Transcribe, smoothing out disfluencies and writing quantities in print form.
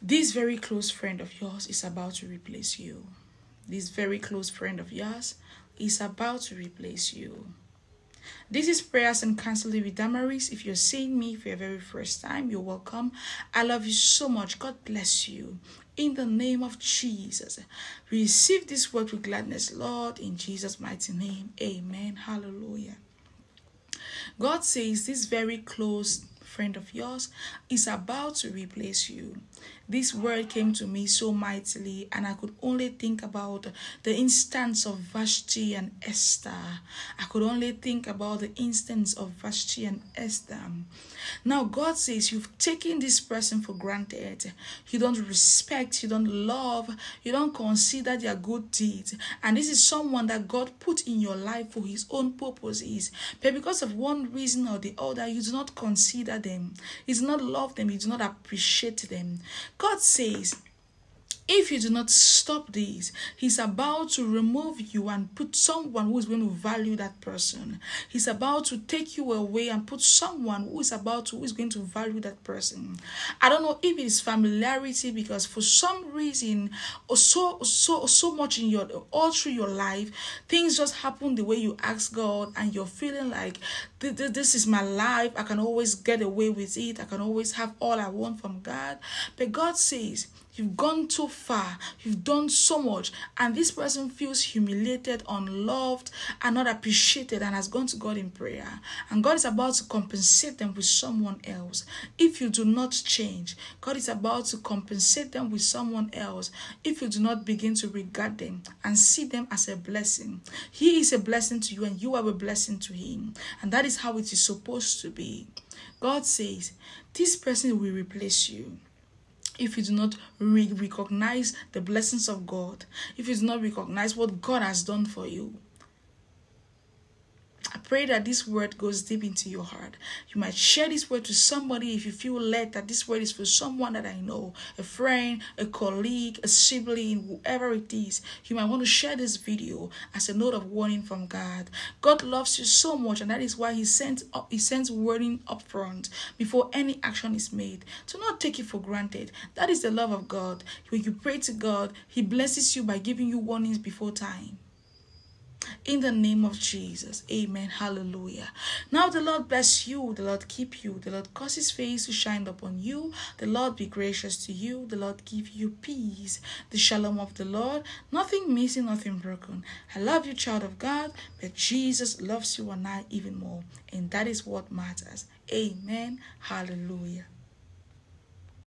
This very close friend of yours is about to replace you. This very close friend of yours is about to replace you. This is Prayers and Counseling with Damaris. If you're seeing me for your very first time, you're welcome. I love you so much. God bless you. In the name of Jesus, receive this word with gladness, Lord, in Jesus' mighty name. Amen. Hallelujah. God says this very close friend of yours is about to replace you. This word came to me so mightily, and I could only think about the instance of Vashti and Esther. I could only think about the instance of Vashti and Esther. Now God says you've taken this person for granted. You don't respect, you don't love, you don't consider their good deeds. And this is someone that God put in your life for his own purposes. But because of one reason or the other, you do not consider them. You do not love them. You do not appreciate them. God says, if you do not stop this, he's about to remove you and put someone who is going to value that person. He's about to take you away and put someone who is going to value that person. I don't know if it is familiarity, because for some reason or so much in all through your life, things just happen the way you ask God, and you're feeling like this is my life. I can always get away with it. I can always have all I want from God. But God says, you've gone too far. You've done so much. And this person feels humiliated, unloved, and not appreciated, and has gone to God in prayer. And God is about to compensate them with someone else. If you do not change, God is about to compensate them with someone else. If you do not begin to regard them and see them as a blessing. He is a blessing to you, and you are a blessing to him. And that is how it is supposed to be. God says, this person will replace you. If you do not recognize the blessings of God, if you do not recognize what God has done for you, I pray that this word goes deep into your heart. You might share this word to somebody if you feel led that this word is for someone that I know, a friend, a colleague, a sibling, whoever it is. You might want to share this video as a note of warning from God. God loves you so much, and that is why he sends warning up front before any action is made. Do not take it for granted. That is the love of God. When you pray to God, he blesses you by giving you warnings before time. In the name of Jesus. Amen. Hallelujah. Now the Lord bless you. The Lord keep you. The Lord cause his face to shine upon you. The Lord be gracious to you. The Lord give you peace. The shalom of the Lord. Nothing missing, nothing broken. I love you, child of God, but Jesus loves you and I even more. And that is what matters. Amen. Hallelujah.